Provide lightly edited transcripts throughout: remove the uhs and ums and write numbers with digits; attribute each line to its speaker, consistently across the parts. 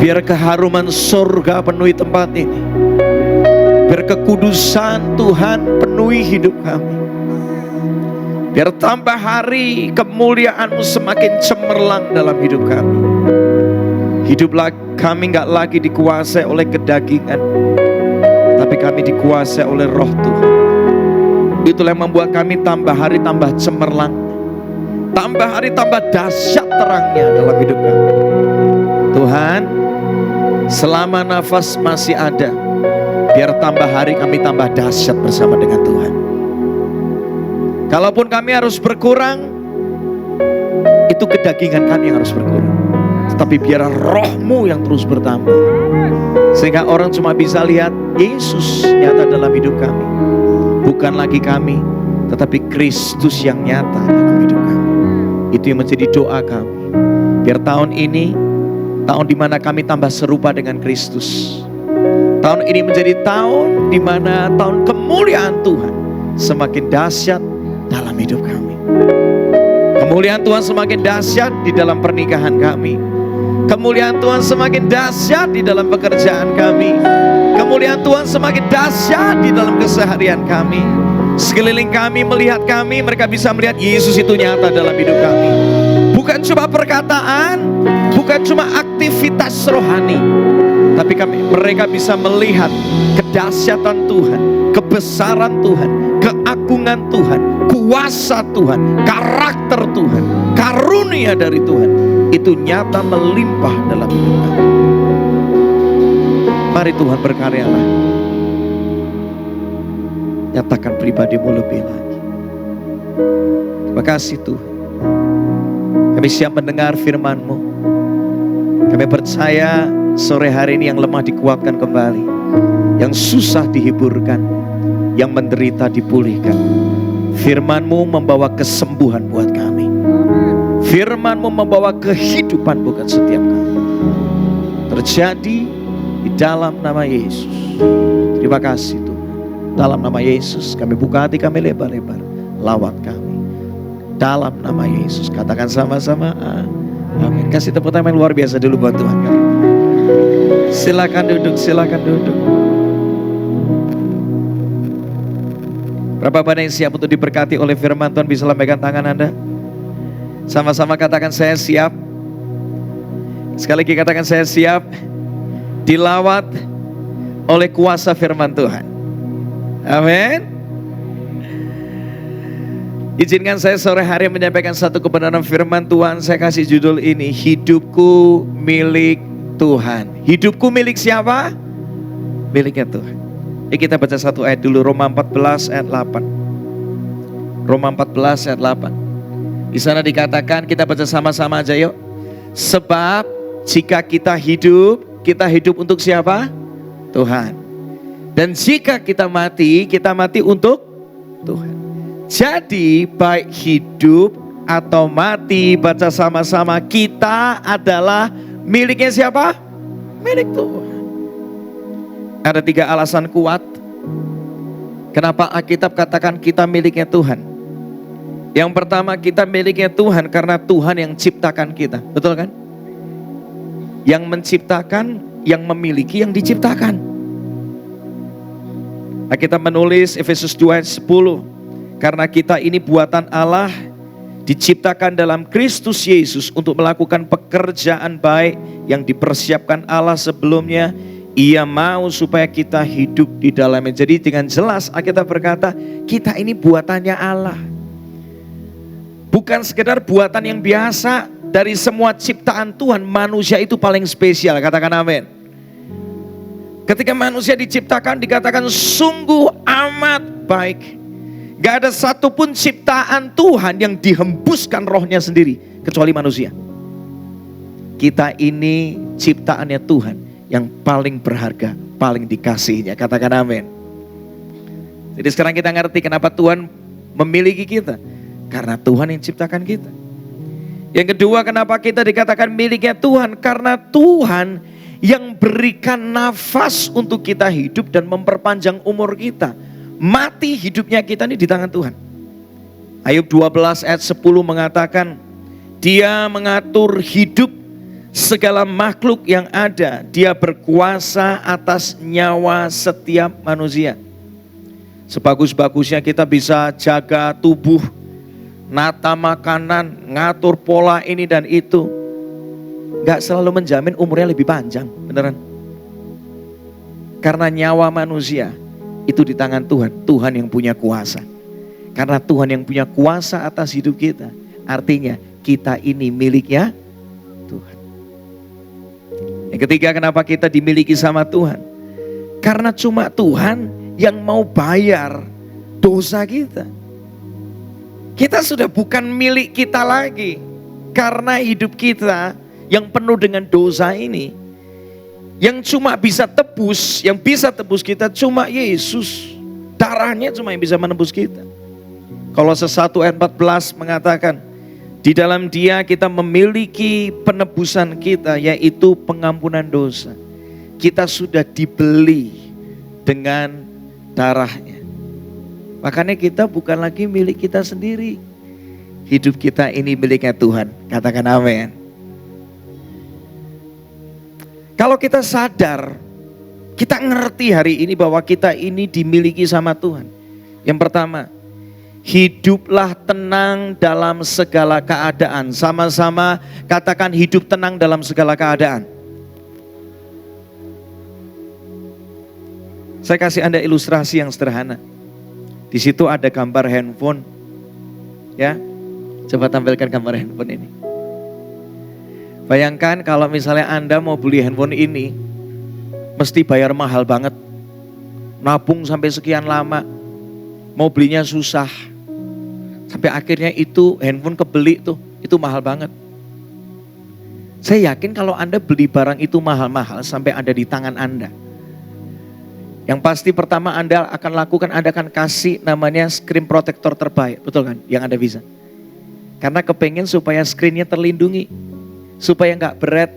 Speaker 1: Biar keharuman surga penuhi tempat ini. Biar kekudusan Tuhan penuhi hidup kami. Biar tambah hari kemuliaan-Mu semakin cemerlang dalam hidup kami. Hidup kami gak lagi dikuasai oleh kedagingan, tapi kami dikuasai oleh Roh Tuhan. Itulah yang membuat kami tambah hari tambah cemerlang, tambah hari tambah dahsyat terangnya dalam hidup kami. Tuhan, selama nafas masih ada, biar tambah hari kami tambah dahsyat bersama dengan Tuhan. Kalaupun kami harus berkurang, itu kedagingan kami yang harus berkurang. Tetapi biar Roh-Mu yang terus bertambah, sehingga orang cuma bisa lihat Yesus nyata dalam hidup kami. Bukan lagi kami, tetapi Kristus yang nyata dalam hidup kami. Itu yang menjadi doa kami. Biar tahun ini, tahun di mana kami tambah serupa dengan Kristus. Tahun ini menjadi tahun di mana tahun kemuliaan Tuhan semakin dahsyat dalam hidup kami. Kemuliaan Tuhan semakin dahsyat di dalam pernikahan kami. Kemuliaan Tuhan semakin dahsyat di dalam pekerjaan kami. Kemuliaan Tuhan semakin dahsyat di dalam keseharian kami. Sekeliling kami melihat kami, mereka bisa melihat Yesus itu nyata dalam hidup kami. Bukan cuma perkataan, bukan cuma aktivitas rohani, tapi mereka bisa melihat kedahsyatan Tuhan, kebesaran Tuhan, keagungan Tuhan, kuasa Tuhan, karakter Tuhan, karunia dari Tuhan. Itu nyata melimpah dalam hidup kami. Mari Tuhan berkaryalah. Nyatakan pribadi-Mu lebih lagi. Terima kasih Tuhan. Kami siap mendengar firman-Mu. Kami percaya sore hari ini yang lemah dikuatkan kembali, yang susah dihiburkan, yang menderita dipulihkan. Firman-Mu membawa kesembuhan buat kami. Firman-Mu membawa kehidupan bukan setiap kami. Terjadi di dalam nama Yesus. Terima kasih Tuhan. Dalam nama Yesus kami buka hati kami lebar-lebar. Lawat kami. Dalam nama Yesus. Katakan sama-sama amin. Kasih tepuk tangan luar biasa dulu buat Tuhan kami. Silakan duduk, silakan duduk. Berapa banyak yang siap untuk diberkati oleh firman Tuhan? Bisa lambaikan tangan Anda. Sama-sama katakan saya siap. Sekali lagi katakan saya siap dilawat oleh kuasa firman Tuhan. Amin. Izinkan saya sore hari menyampaikan satu kebenaran firman Tuhan. Saya kasih judul ini, hidupku milik Tuhan. Hidupku milik siapa? Miliknya Tuhan. Kita baca satu ayat dulu, Roma 14 ayat 8. Roma 14 ayat 8. Di sana dikatakan, kita baca sama-sama aja yuk. Sebab jika kita hidup untuk siapa? Tuhan. Dan jika kita mati untuk Tuhan. Jadi baik hidup atau mati, baca sama-sama, kita adalah miliknya siapa? Milik Tuhan. Ada 3 alasan kuat kenapa Alkitab katakan kita miliknya Tuhan. Yang pertama, kita miliknya Tuhan karena Tuhan yang ciptakan kita. Betul kan? Yang menciptakan, yang memiliki, yang diciptakan. Kita menulis Efesus 2 ayat 10. Karena kita ini buatan Allah, diciptakan dalam Kristus Yesus untuk melakukan pekerjaan baik yang dipersiapkan Allah sebelumnya. Ia mau supaya kita hidup di dalamnya. Jadi dengan jelas Alkitab berkata, kita ini buatannya Allah. Bukan sekedar buatan yang biasa. Dari semua ciptaan Tuhan, manusia itu paling spesial. Katakan amin. Ketika manusia diciptakan, dikatakan sungguh amat baik. Gak ada satupun ciptaan Tuhan yang dihembuskan rohnya sendiri, kecuali manusia. Kita ini ciptaannya Tuhan yang paling berharga, paling dikasihnya. Katakan amin. Jadi sekarang kita ngerti kenapa Tuhan memiliki kita. Karena Tuhan yang ciptakan kita. Yang kedua, kenapa kita dikatakan miliknya Tuhan? Karena Tuhan yang berikan nafas untuk kita hidup dan memperpanjang umur kita. Mati hidupnya kita ini di tangan Tuhan. Ayub 12 ayat 10 mengatakan, Dia mengatur hidup segala makhluk yang ada. Dia berkuasa atas nyawa setiap manusia. Sebagus-bagusnya kita bisa jaga tubuh, nata makanan, ngatur pola ini dan itu, gak selalu menjamin umurnya lebih panjang, beneran. Karena nyawa manusia itu di tangan Tuhan. Tuhan yang punya kuasa. Karena Tuhan yang punya kuasa atas hidup kita, artinya kita ini miliknya Tuhan. Yang ketiga, kenapa kita dimiliki sama Tuhan? Karena cuma Tuhan yang mau bayar dosa kita. Kita sudah bukan milik kita lagi. Karena hidup kita yang penuh dengan dosa ini, yang cuma bisa tebus, yang bisa tebus kita cuma Yesus. Darahnya cuma yang bisa menebus kita. Kolose 1 ayat 14 mengatakan, di dalam Dia kita memiliki penebusan kita, yaitu pengampunan dosa. Kita sudah dibeli dengan darahnya. Makanya kita bukan lagi milik kita sendiri. Hidup kita ini miliknya Tuhan. Katakan amin. Kalau kita sadar, kita ngerti hari ini bahwa kita ini dimiliki sama Tuhan. Yang pertama, hiduplah tenang dalam segala keadaan. Sama-sama katakan, hidup tenang dalam segala keadaan. Saya kasih Anda ilustrasi yang sederhana. Di situ ada gambar handphone. Ya, coba tampilkan gambar handphone ini. Bayangkan kalau misalnya Anda mau beli handphone ini, mesti bayar mahal banget. Nabung sampai sekian lama, mau belinya susah. Sampai akhirnya itu handphone kebeli tuh, itu mahal banget. Saya yakin kalau Anda beli barang itu mahal-mahal sampai ada di tangan Anda, yang pasti pertama Anda akan lakukan, Anda akan kasih namanya screen protector terbaik. Betul kan? Yang Anda bisa. Karena kepengen supaya screennya terlindungi. Supaya nggak berat.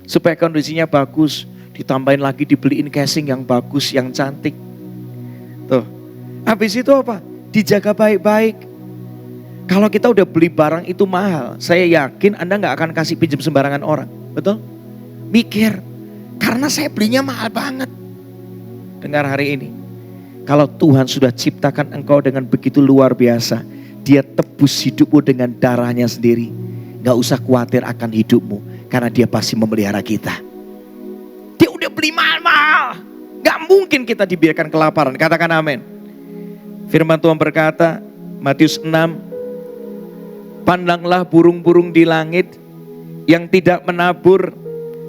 Speaker 1: Supaya kondisinya bagus. Ditambahin lagi, dibeliin casing yang bagus, yang cantik. Tuh. Habis itu apa? Dijaga baik-baik. Kalau kita udah beli barang itu mahal, saya yakin Anda nggak akan kasih pinjam sembarangan orang. Betul? Mikir. Karena saya belinya mahal banget. Dengar hari ini, kalau Tuhan sudah ciptakan engkau dengan begitu luar biasa, Dia tebus hidupmu dengan darahnya sendiri. Gak usah khawatir akan hidupmu, karena Dia pasti memelihara kita. Dia udah beli mahal-mahal, gak mungkin kita dibiarkan kelaparan. Katakan amin. Firman Tuhan berkata, Matius 6, pandanglah burung-burung di langit yang tidak menabur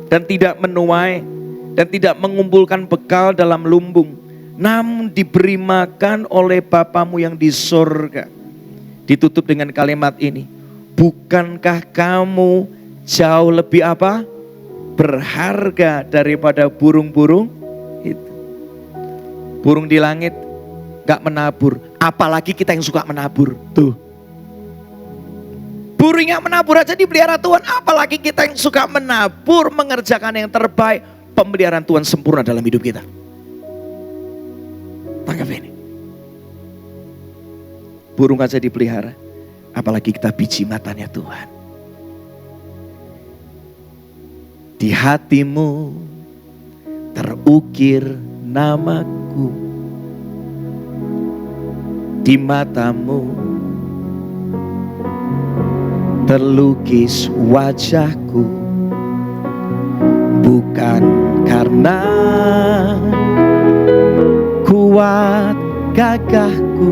Speaker 1: dan tidak menuai dan tidak mengumpulkan bekal dalam lumbung, namun diberi makan oleh Bapamu yang di sorga. Ditutup dengan kalimat ini, bukankah kamu jauh lebih apa? Berharga daripada burung-burung itu. Burung di langit gak menabur, apalagi kita yang suka menabur. Tuh, burung yang menabur aja dipelihara Tuhan, apalagi kita yang suka menabur, mengerjakan yang terbaik. Pemeliharaan Tuhan sempurna dalam hidup kita. Tangkap ini. Burung aja dipelihara, apalagi kita biji matanya Tuhan. Di hatimu terukir namaku, di matamu terlukis wajahku. Bukan karena kuat gagahku,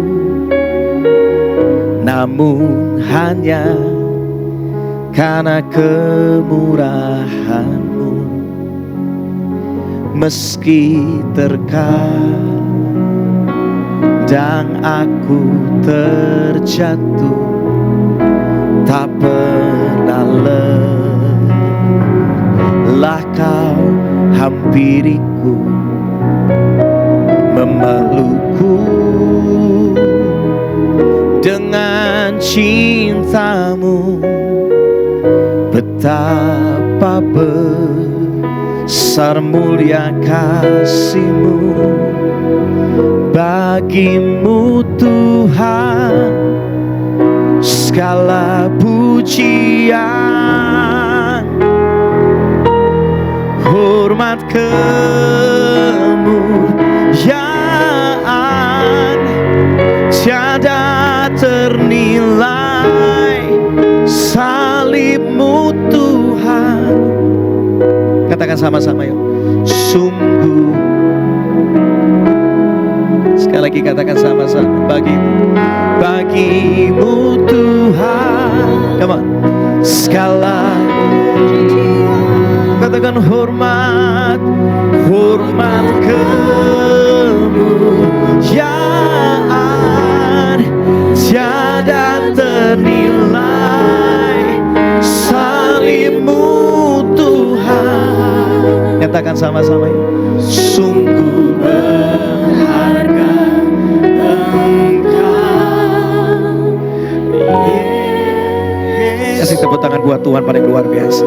Speaker 1: namun hanya karena kemurahan-Mu. Meski terkadang aku terjatuh, tak pernah lelah Kau hampiriku, memelukku dengan cinta-Mu. Betapa besar mulia kasih-Mu, bagimu Tuhan segala pujian. hormat kemuliaan tiada ternilai, salibmu Tuhan. Katakan sama-sama yuk. Sungguh. Sekali lagi katakan sama-sama. Bagimu Tuhan. Come on. Segala. Katakan hormat kemuliaan tiada ternilai, salibmu Tuhan. Katakan sama-sama ya. Sungguh berharga Engkau. Kasih tepuk tangan buat Tuhan paling luar biasa.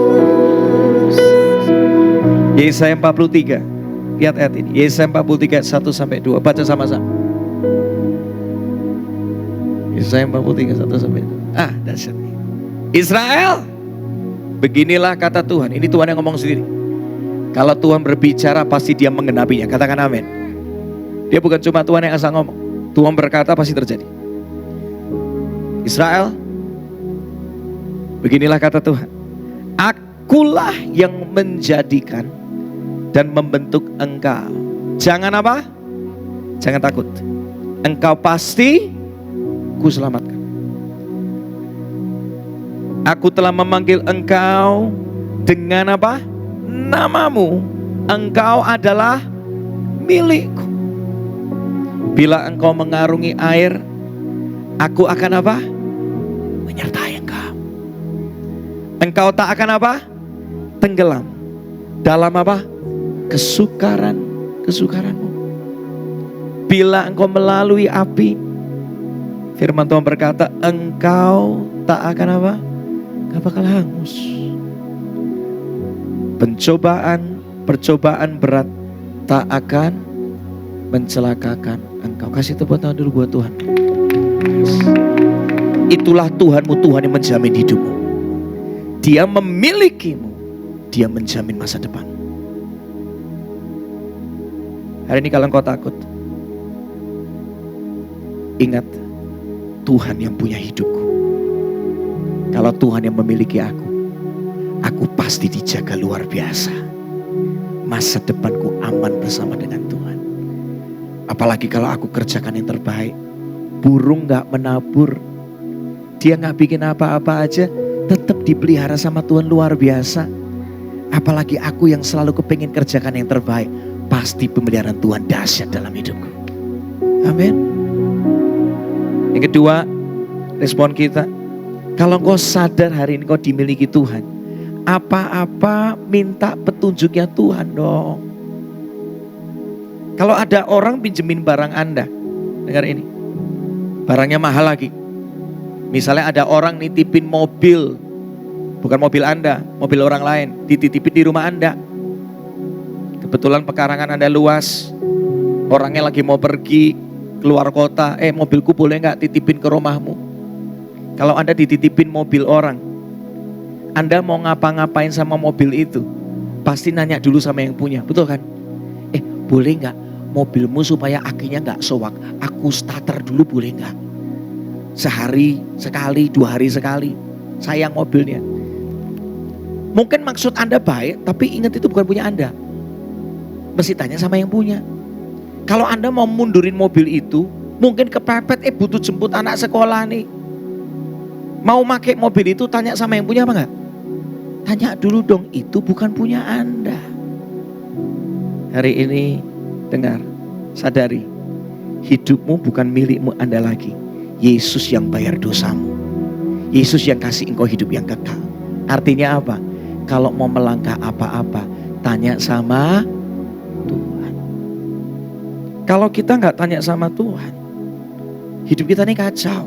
Speaker 1: Yesaya 43. Lihat ayat ini. Yesaya 43 1-2. Baca sama-sama. Yesaya 43 1-2. Dahsyat. Israel, beginilah kata Tuhan. Ini Tuhan yang ngomong sendiri. Kalau Tuhan berbicara pasti dia menggenapinya. Katakan amin. Dia bukan cuma Tuhan yang asal ngomong. Tuhan berkata pasti terjadi. Israel, beginilah kata Tuhan. Akulah yang menjadikan dan membentuk engkau. Jangan apa? Jangan takut. Engkau pasti kuselamatkan. Aku telah memanggil engkau dengan apa? Namamu. Engkau adalah milikku. Bila engkau mengarungi air, aku akan apa? Menyertai engkau. Engkau tak akan apa? Tenggelam dalam apa? Kesukaranmu. Bila engkau melalui api, firman Tuhan berkata, engkau tak akan apa? Gak bakal hangus. Percobaan berat tak akan mencelakakan engkau. Kasih tepuk tangan dulu buat Tuhan. Itulah Tuhanmu, Tuhan yang menjamin hidupmu. Dia memilikimu. Dia menjamin masa depan. Hari ini kalau engkau takut, ingat Tuhan yang punya hidupku. Kalau Tuhan yang memiliki aku pasti dijaga luar biasa. Masa depanku aman bersama dengan Tuhan. Apalagi kalau aku kerjakan yang terbaik. Burung gak menabur, dia gak bikin apa-apa aja, tetap dipelihara sama Tuhan luar biasa. Apalagi aku yang selalu kepingin kerjakan yang terbaik. Pasti pemeliharaan Tuhan dahsyat dalam hidupku. Amin. Yang kedua, respon kita. Kalau engkau sadar hari ini kau dimiliki Tuhan, apa-apa minta petunjuknya Tuhan dong. Kalau ada orang pinjemin barang Anda, dengar ini, barangnya mahal lagi. Misalnya ada orang nitipin mobil, bukan mobil Anda, mobil orang lain, dititipin di rumah Anda. Kebetulan pekarangan Anda luas, orangnya lagi mau pergi keluar kota, mobilku boleh gak titipin ke rumahmu? Kalau Anda dititipin mobil orang, Anda mau ngapa-ngapain sama mobil itu, pasti nanya dulu sama yang punya, betul kan? Boleh gak mobilmu supaya akinya gak sowak, aku starter dulu boleh gak? Sehari sekali, 2 hari sekali, sayang mobilnya. Mungkin maksud Anda baik, tapi ingat itu bukan punya Anda. Mesti tanya sama yang punya. Kalau Anda mau mundurin mobil itu, mungkin kepepet, butuh jemput anak sekolah nih. Mau pakai mobil itu, tanya sama yang punya apa enggak? Tanya dulu dong, itu bukan punya Anda. Hari ini dengar, sadari, hidupmu bukan milikmu Anda lagi. Yesus yang bayar dosamu. Yesus yang kasih engkau hidup yang kekal. Artinya apa? Kalau mau melangkah apa-apa, tanya sama Tuhan. Kalau kita nggak tanya sama Tuhan, hidup kita ini kacau.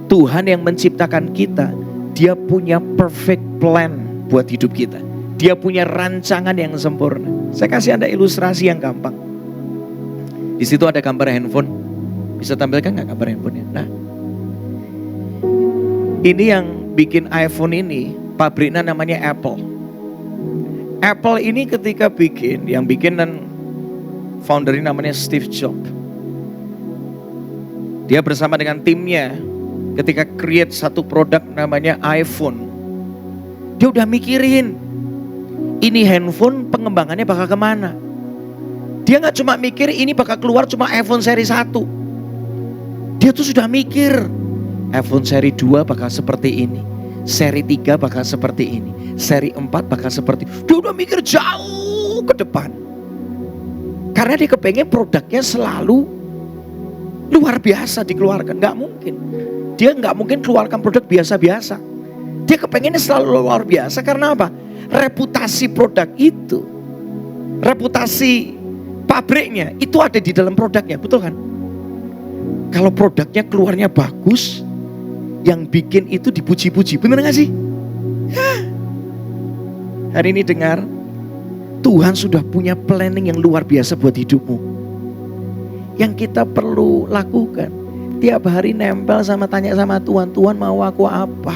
Speaker 1: Tuhan yang menciptakan kita, Dia punya perfect plan buat hidup kita. Dia punya rancangan yang sempurna. Saya kasih Anda ilustrasi yang gampang. Di situ ada gambar handphone. Bisa tampilkan nggak gambar handphonenya? Nah, ini yang bikin iPhone ini, pabriknya namanya Apple. Apple ini ketika yang bikin dan founder ini namanya Steve Jobs. Dia bersama dengan timnya ketika create satu produk namanya iPhone. Dia udah mikirin, ini handphone pengembangannya bakal kemana. Dia gak cuma mikir ini bakal keluar cuma iPhone seri 1. Dia tuh sudah mikir, iPhone seri 2 bakal seperti ini, seri 3 bakal seperti ini, seri 4 bakal seperti ini. Dia udah mikir jauh ke depan. Karena dia kepengen produknya selalu luar biasa dikeluarkan. Gak mungkin. Dia gak mungkin keluarkan produk biasa-biasa. Dia kepengennya selalu luar biasa karena apa? Reputasi produk itu, reputasi pabriknya itu ada di dalam produknya, betul kan? Kalau produknya keluarnya bagus, yang bikin itu dipuji-puji, bener gak sih? Ya. Hari ini dengar, Tuhan sudah punya planning yang luar biasa buat hidupmu. Yang kita perlu lakukan, tiap hari nempel sama tanya sama Tuhan, Tuhan mau aku apa?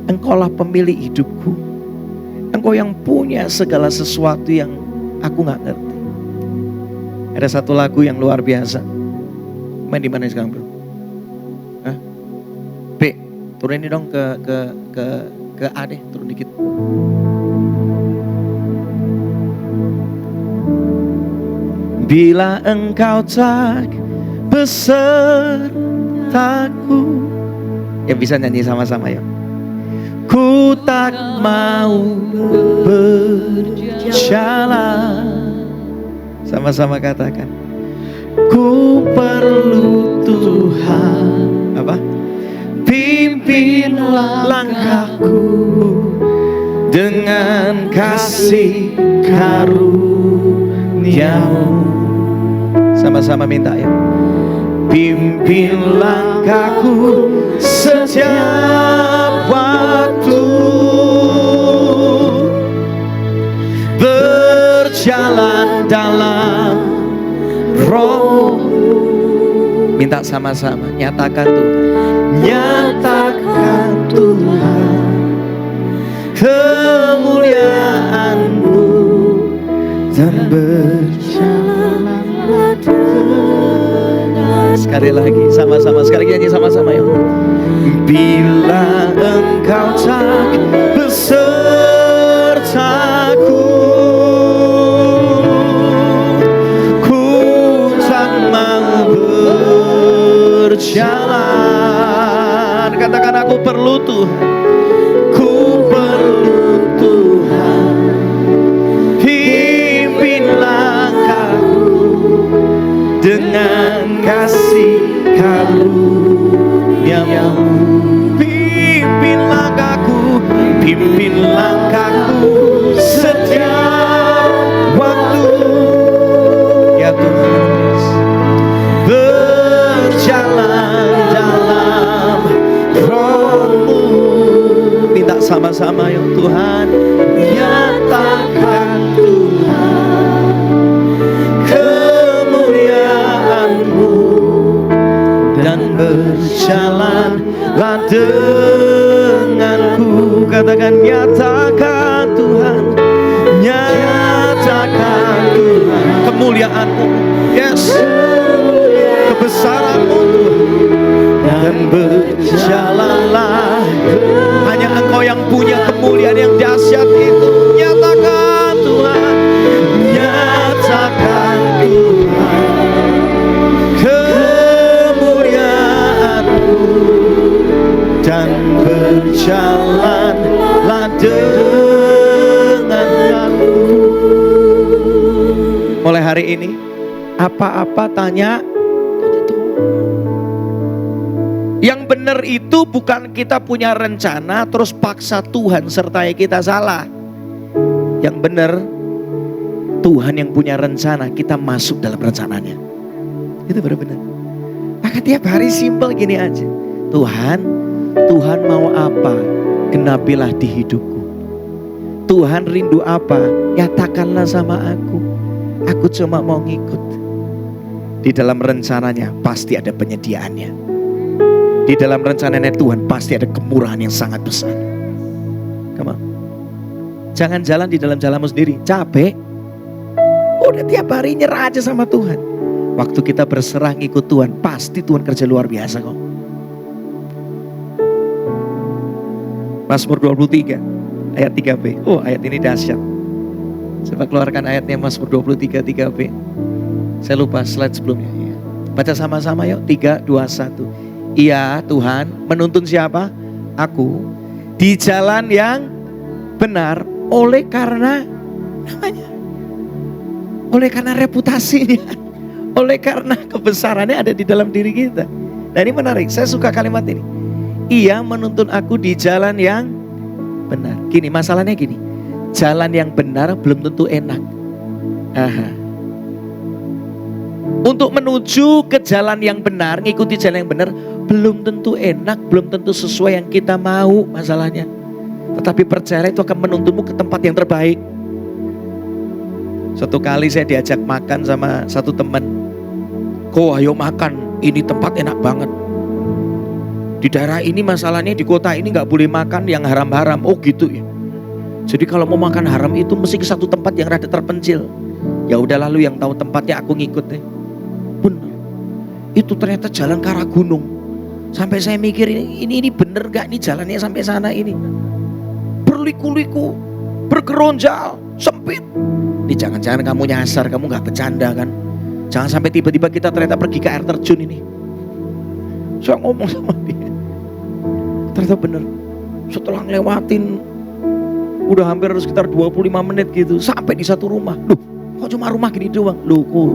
Speaker 1: Engkaulah pemilik hidupku. Engkau yang punya segala sesuatu yang aku gak ngerti. Ada satu lagu yang luar biasa. Main di mana sekarang, bro? Hah? B, turun ini dong ke A deh, turun dikit. Bila engkau tak besertaku. Ya bisa nyanyi sama-sama ya. Ku tak mau berjalan. Sama-sama katakan. Ku perlu Tuhan. Apa? Pimpinlah langkahku dengan kasih karunia-Mu. Sama-sama minta ya. Pimpin langkahku setiap waktu, berjalan dalam Roh. Minta sama-sama, nyatakan Tuhan, nyatakan Tuhan kemuliaan-Mu dan berjalanlah dengan. Sekali lagi sama-sama, sekali lagi nyanyi sama-sama ya. Bila engkau tak besertaku, berjalan. Katakan aku perlu Tuhan. Ku perlu Tuhan. Pimpin langkahku dengan kasih karunia-Mu. Pimpin langkahku, pimpin langkahku setiap waktu. Ya Tuhan. Berjalan dalam Roh-Mu. Minta sama-sama ya Tuhan. Nyatakan Tuhan kemuliaan-Mu dan berjalanlah denganku. Katakan nyatakan Tuhan. Nyatakan Tuhan kemuliaan-Mu. Yes. Kebesaran-Mu Tuhan, dan berjalanlah. Hanya Engkau yang punya kemuliaan yang dahsyat itu. Nyatakan Tuhan, nyatakan Tuhan kemuliaan-Mu dan berjalanlah denganku. Mulai hari ini apa-apa tanya. Yang benar itu bukan kita punya rencana terus paksa Tuhan sertai kita, salah. Yang benar Tuhan yang punya rencana, kita masuk dalam rencananya. Itu baru benar. Maka tiap hari simpel gini aja. Tuhan mau apa? Genapilah di hidupku. Tuhan rindu apa? Nyatakanlah sama aku. Aku cuma mau ngikut. Di dalam rencananya pasti ada penyediaannya. Di dalam rencananya Tuhan pasti ada kemurahan yang sangat besar. Come on. Jangan jalan di dalam jalanmu sendiri, capek. Udah tiap hari nyerah aja sama Tuhan. Waktu kita berserah ngikut Tuhan, pasti Tuhan kerja luar biasa kok. Mazmur 23 ayat 3b. Oh, ayat ini dahsyat. Coba keluarkan ayatnya, Mazmur 23 3b. Saya lupa slide sebelumnya. Baca sama-sama yuk, 3, 2, 1. Iya Tuhan menuntun siapa? Aku di jalan yang benar oleh karena namanya. Oleh karena reputasinya. Oleh karena kebesarannya ada di dalam diri kita. Nah ini menarik, saya suka kalimat ini. Ia menuntun aku di jalan yang benar. Gini, masalahnya gini. Jalan yang benar belum tentu enak. Untuk menuju ke jalan yang benar, ngikuti jalan yang benar, belum tentu enak, belum tentu sesuai yang kita mau masalahnya. Tetapi percaya itu akan menuntunmu ke tempat yang terbaik. Suatu kali saya diajak makan sama satu teman. Kok ayo makan, ini tempat enak banget. Di daerah ini masalahnya, di kota ini gak boleh makan yang haram-haram. Oh gitu ya. Jadi kalau mau makan haram itu mesti ke satu tempat yang rada terpencil. Ya udah, lalu yang tahu tempatnya aku ngikut deh. Bener. Itu ternyata jalan ke arah gunung. Sampai saya mikir ini bener gak nih jalannya sampai sana ini. Berliku-liku, bergeronjal, sempit. Ini jangan-jangan kamu nyasar, kamu gak bercanda kan. Jangan sampai tiba-tiba kita ternyata pergi ke air terjun ini. Saya ngomong sama dia. Ternyata bener. Setelah ngelewatin udah hampir sekitar 25 menit gitu, sampai di satu rumah. Loh, kok cuma rumah gini doang? Loh, kok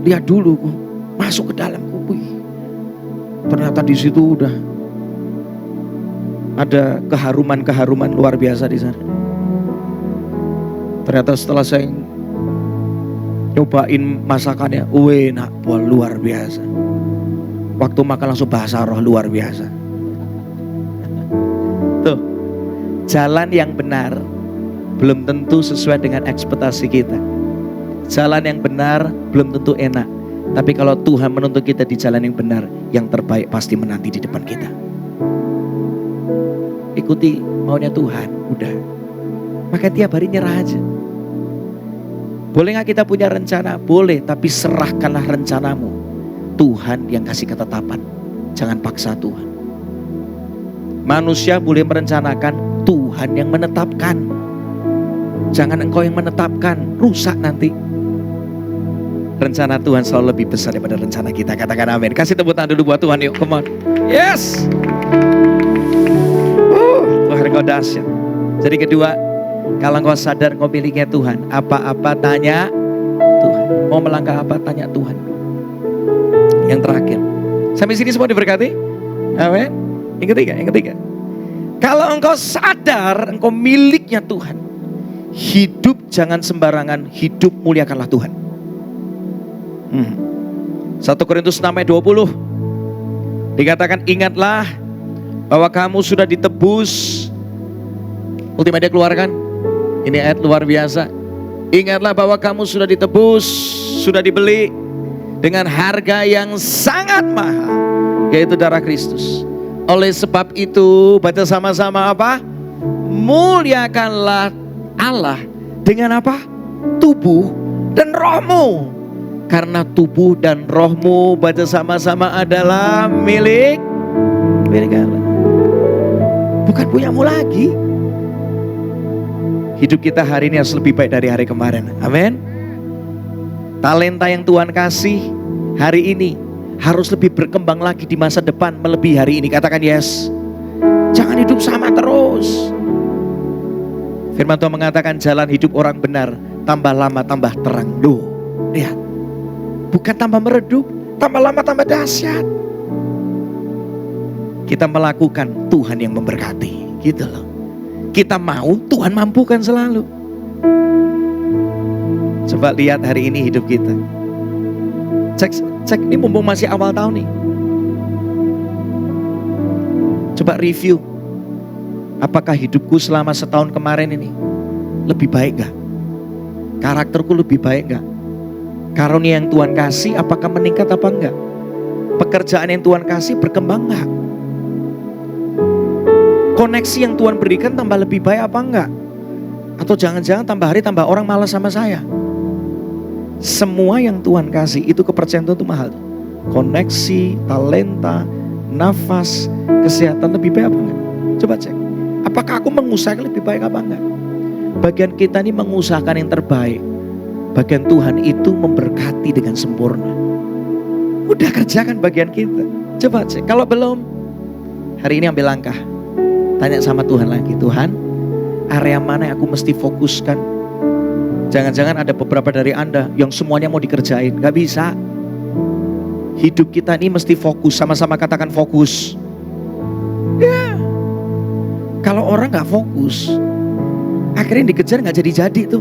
Speaker 1: lihat dulu, kok masuk ke dalam, kok. Ternyata di situ udah ada keharuman luar biasa di sana. Ternyata setelah saya nyobain masakannya, enak, luar biasa. Waktu makan langsung bahasa roh, luar biasa. Tuh, jalan yang benar belum tentu sesuai dengan ekspektasi kita. Jalan yang benar belum tentu enak. Tapi kalau Tuhan menuntun kita di jalan yang benar, yang terbaik pasti menanti di depan kita. Ikuti maunya Tuhan, udah. Maka tiap hari nyerah aja. Boleh gak kita punya rencana? Boleh, tapi serahkanlah rencanamu. Tuhan yang kasih ketetapan. Jangan paksa Tuhan. Manusia boleh merencanakan, Tuhan yang menetapkan. Jangan engkau yang menetapkan, rusak nanti. Rencana Tuhan selalu lebih besar daripada rencana kita. Katakan amin. Kasih tepuk tangan dulu buat Tuhan yuk, come on. Yes. Tuhan kau dahsyat. Jadi kedua, kalau engkau sadar engkau miliknya Tuhan, apa-apa tanya Tuhan. Mau melangkah apa, tanya Tuhan. Yang terakhir, sampai sini semua diberkati. Amin. Yang ketiga. Kalau engkau sadar engkau miliknya Tuhan, hidup jangan sembarangan, hidup muliakanlah Tuhan. 1 Korintus 6 ayat 20 dikatakan, ingatlah bahwa kamu sudah ditebus. Ultimate keluarkan. Ini ayat luar biasa. Ingatlah bahwa kamu sudah ditebus, sudah dibeli dengan harga yang sangat mahal, yaitu darah Kristus. Oleh sebab itu, baca sama-sama apa? Muliakanlah Allah dengan apa? Tubuh dan rohmu. Karena tubuh dan rohmu, baca sama-sama, adalah milik Allah. Bukan punyamu lagi. Hidup kita hari ini harus lebih baik dari hari kemarin. Amin. Talenta yang Tuhan kasih hari ini harus lebih berkembang lagi di masa depan, melebihi hari ini. Katakan yes. Jangan hidup sama terus. Firman Tuhan mengatakan jalan hidup orang benar tambah lama tambah terang. Loh, lihat. Bukan tambah meredup, tambah lama tambah dahsyat. Kita melakukan, Tuhan yang memberkati. Gitu loh. Kita mau, Tuhan mampukan selalu. Coba lihat hari ini hidup kita. Cek ini mumpung masih awal tahun nih. Coba review. Apakah hidupku selama setahun kemarin ini lebih baik gak? Karakterku lebih baik gak? Karunia yang Tuhan kasih apakah meningkat apa enggak? Pekerjaan yang Tuhan kasih berkembang enggak? Koneksi yang Tuhan berikan tambah lebih baik apa enggak? Atau jangan-jangan tambah hari tambah orang malas sama saya. Semua yang Tuhan kasih itu kepercayaan Tuhan itu mahal. Koneksi, talenta, nafas, kesehatan lebih baik apa enggak? Coba cek. Apakah aku mengusahakan lebih baik apa enggak? Bagian kita ini mengusahakan yang terbaik. Bagian Tuhan itu memberkati dengan sempurna. Udah kerjakan bagian kita. Coba cek. Kalau belum, hari ini ambil langkah. Tanya sama Tuhan lagi. Tuhan, area mana yang aku mesti fokuskan? Jangan-jangan ada beberapa dari Anda yang semuanya mau dikerjain. Gak bisa. Hidup kita ini mesti fokus. Sama-sama katakan fokus. Ya. Kalau orang gak fokus, akhirnya dikejar gak jadi-jadi tuh.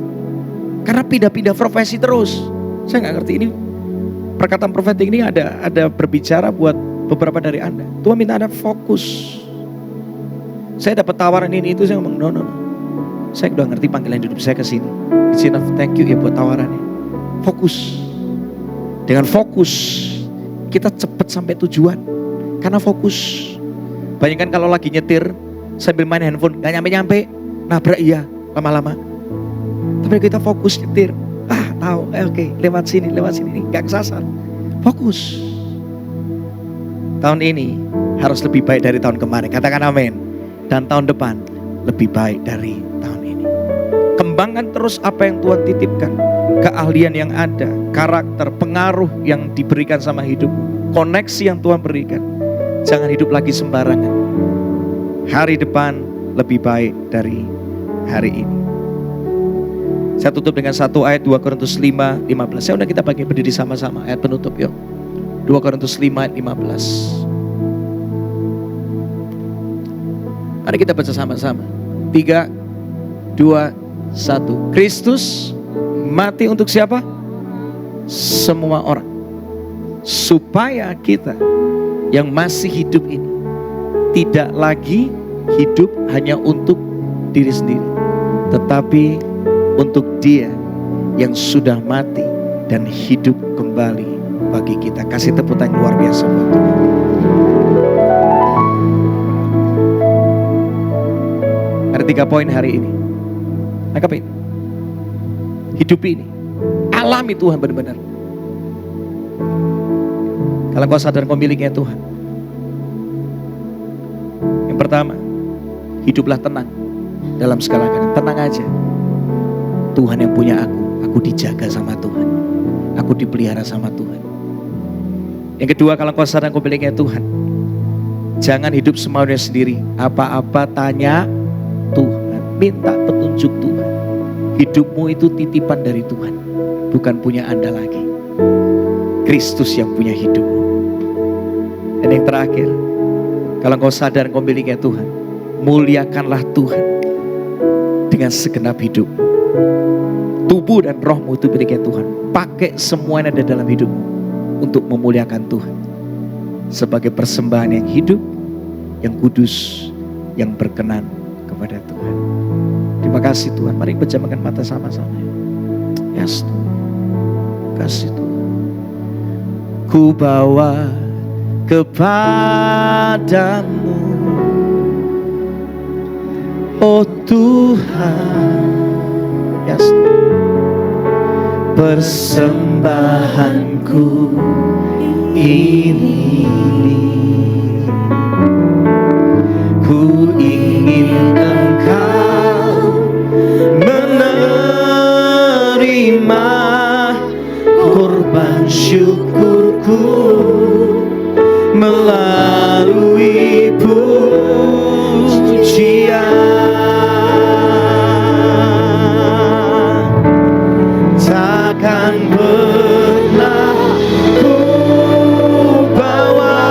Speaker 1: Karena pindah-pindah profesi terus. Saya gak ngerti ini. Perkataan profetik ini ada berbicara buat beberapa dari Anda. Tuhan minta Anda fokus. Saya dapat tawaran ini itu, saya ngomong no. Saya udah ngerti panggilan hidup saya ke sini. It's enough, thank you ya buat tawarannya. Fokus. Dengan fokus kita cepat sampai tujuan. Karena fokus. Bayangkan kalau lagi nyetir sambil main handphone, gak nyampe-nyampe, nabrak iya lama-lama. Tapi kita fokus nyetir. Tahu, oke, lewat sini, gak kesasar. Fokus. Tahun ini harus lebih baik dari tahun kemarin. Katakan amin. Dan tahun depan lebih baik dari tahun ini. Kembangkan terus apa yang Tuhan titipkan. Keahlian yang ada, karakter, pengaruh yang diberikan sama hidupmu, koneksi yang Tuhan berikan. Jangan hidup lagi sembarangan. Hari depan lebih baik dari hari ini. Saya tutup dengan satu ayat 2 Korintus 5:15. Saya udah kita bagi berdiri sama-sama ayat penutup yuk. 2 Korintus 5:15. Mari kita baca sama-sama. 3, 2, 1. Kristus mati untuk siapa? Semua orang. Supaya kita yang masih hidup ini tidak lagi hidup hanya untuk diri sendiri, tetapi untuk Dia yang sudah mati dan hidup kembali bagi kita. Kasih tepuk tangan luar biasa buat Tuhan. Ada 3 poin hari ini. Tangkap ini. Hidup ini. Alami Tuhan benar-benar. Kalau kau sadar kau miliknya Tuhan. Yang pertama, hiduplah tenang dalam segala keadaan. Tenang aja. Tuhan yang punya aku dijaga sama Tuhan. Aku dipelihara sama Tuhan. Yang kedua, kalau kau sadar kau miliknya Tuhan. Jangan hidup semaunya sendiri. Apa-apa tanya Tuhan, minta petunjuk Tuhan. Hidupmu itu titipan dari Tuhan, bukan punya Anda lagi. Kristus yang punya hidupmu. Dan yang terakhir, kalau kau sadar kau miliknya Tuhan, muliakanlah Tuhan dengan segenap hidupmu. Tubuh dan rohmu itu miliknya Tuhan. Pakai semua yang ada dalam hidupmu untuk memuliakan Tuhan sebagai persembahan yang hidup, yang kudus, yang berkenan kepada Tuhan. Terima kasih Tuhan. Mari pejamkan mata sama-sama. Yes Tuhan. Kasih Tuhan. Ku bawa kepadamu, oh Tuhan. Yes. Persembahanku ini, ku ingin Engkau menerima korban syukurku melalui pujian. Takkan pernah ku bawa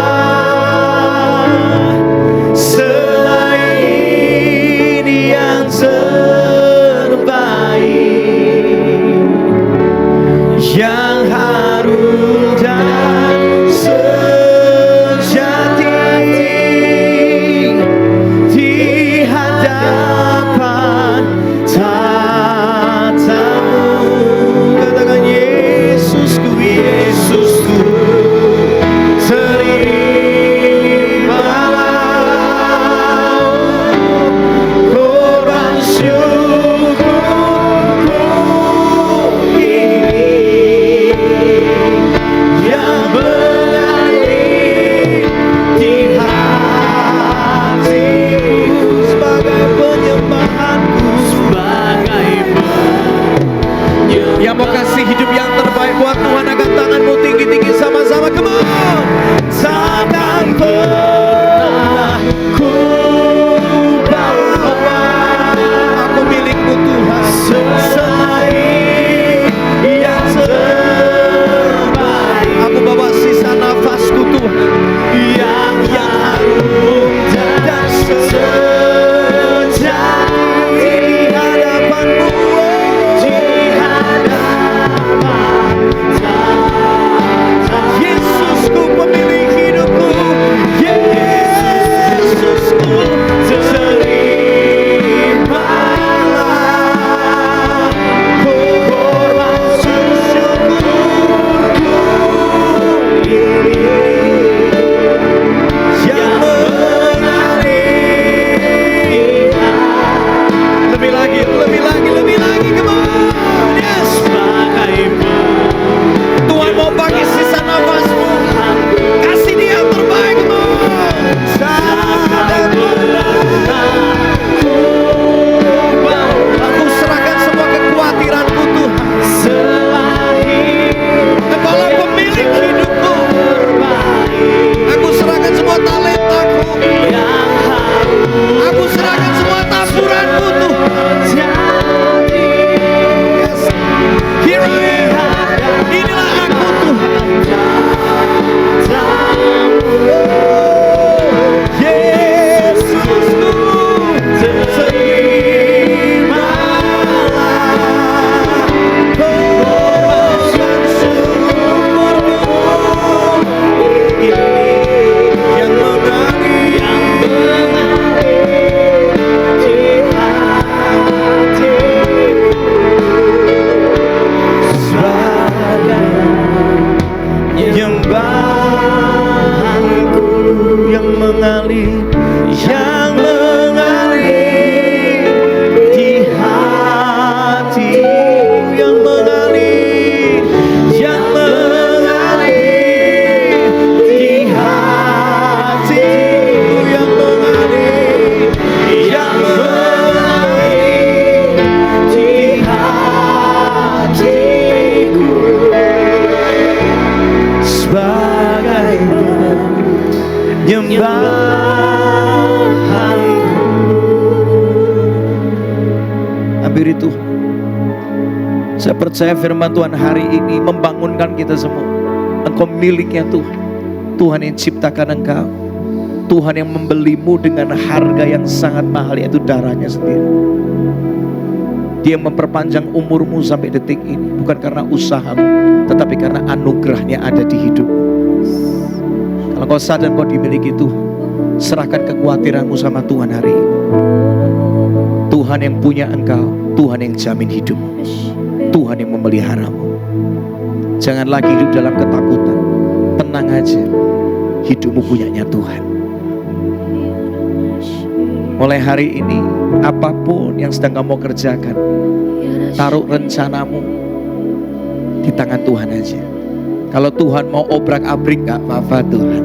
Speaker 1: mengalir, yang mengalir di hati, yang mengalir di hati, yang mengalir di hatiku, sebagai penyembahanku. Hampiri Tuhan. Saya percaya firman Tuhan hari ini membangunkan kita semua. Engkau miliknya Tuhan. Tuhan yang ciptakan engkau. Tuhan yang membelimu dengan harga yang sangat mahal, yaitu darahnya sendiri. Dia memperpanjang umurmu sampai detik ini, bukan karena usahamu, tetapi karena anugerahnya ada di hidupmu. Kalau kau sadar kau dimiliki Tuhan, serahkan kekhawatiranmu sama Tuhan hari ini. Tuhan yang punya engkau, Tuhan yang jamin hidupmu, Tuhan yang memeliharamu. Jangan lagi hidup dalam ketakutan. Tenang aja, hidupmu punyanya Tuhan. Mulai hari ini, apapun yang sedang kamu kerjakan, taruh rencanamu di tangan Tuhan aja. Kalau Tuhan mau obrak-abrik, gak apa-apa Tuhan.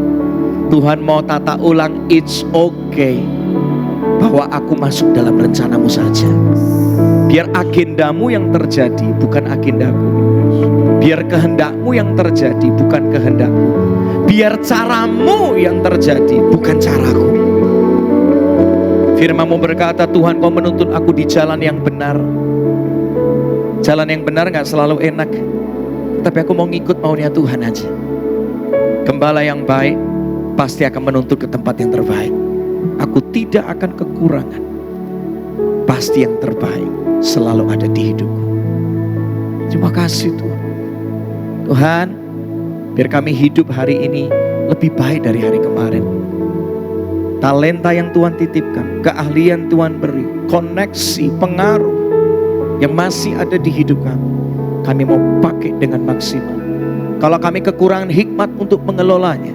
Speaker 1: Tuhan mau tata ulang, it's okay. Bahwa aku masuk dalam rencanamu saja. Biar agendamu yang terjadi, bukan agendaku. Biar kehendakmu yang terjadi, bukan kehendakku. Biar caramu yang terjadi, bukan caraku. Firman-Mu berkata, Tuhan kau menuntun aku di jalan yang benar. Jalan yang benar gak selalu enak, tapi aku mau ngikut maunya Tuhan aja. Gembala yang baik pasti akan menuntut ke tempat yang terbaik. Aku tidak akan kekurangan. Pasti yang terbaik selalu ada di hidupku. Terima kasih Tuhan. Tuhan, biar kami hidup hari ini lebih baik dari hari kemarin. Talenta yang Tuhan titipkan, keahlian Tuhan beri, koneksi, pengaruh yang masih ada di hidup kami mau pakai dengan maksimal. Kalau kami kekurangan hikmat untuk mengelolanya,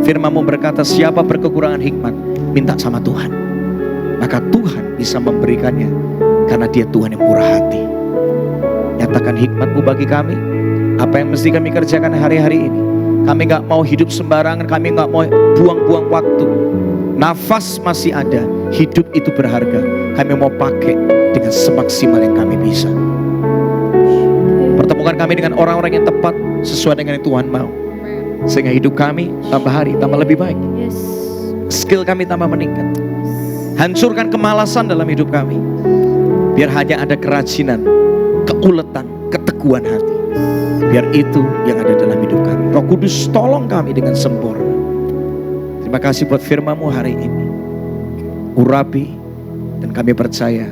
Speaker 1: firman-Mu berkata siapa berkekurangan hikmat, minta sama Tuhan, maka Tuhan bisa memberikannya, karena Dia Tuhan yang murah hati. Nyatakan hikmat-Mu bagi kami. Apa yang mesti kami kerjakan hari-hari ini, kami gak mau hidup sembarangan, kami gak mau buang-buang waktu. Nafas masih ada, hidup itu berharga. Kami mau pakai dengan semaksimal yang kami bisa. Pertemukan kami dengan orang-orang yang tepat sesuai dengan yang Tuhan mau, sehingga hidup kami tambah hari tambah lebih baik. Skill kami tambah meningkat. Hancurkan kemalasan dalam hidup kami, biar hanya ada kerajinan, keuletan, keteguhan hati. Biar itu yang ada dalam hidup kami. Roh Kudus tolong kami dengan sempurna. Terima kasih buat firman-Mu hari ini. Urapi, dan kami percaya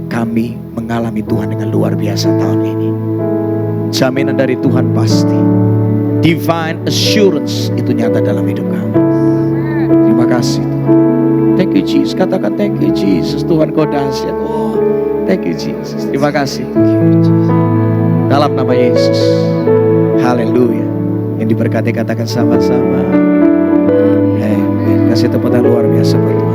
Speaker 1: kami mengalami Tuhan dengan luar biasa tahun ini. Jaminan dari Tuhan pasti. Divine assurance itu nyata dalam hidup kami. Terima kasih Tuhan. Thank you Jesus. Katakan thank you Jesus. Tuhan kau dahsyat. Oh, thank you Jesus. Terima kasih. Dalam nama Yesus. Haleluya. Yang diberkati katakan sama-sama. Amen. Kasih tepuk tangan luar biasa buat Tuhan.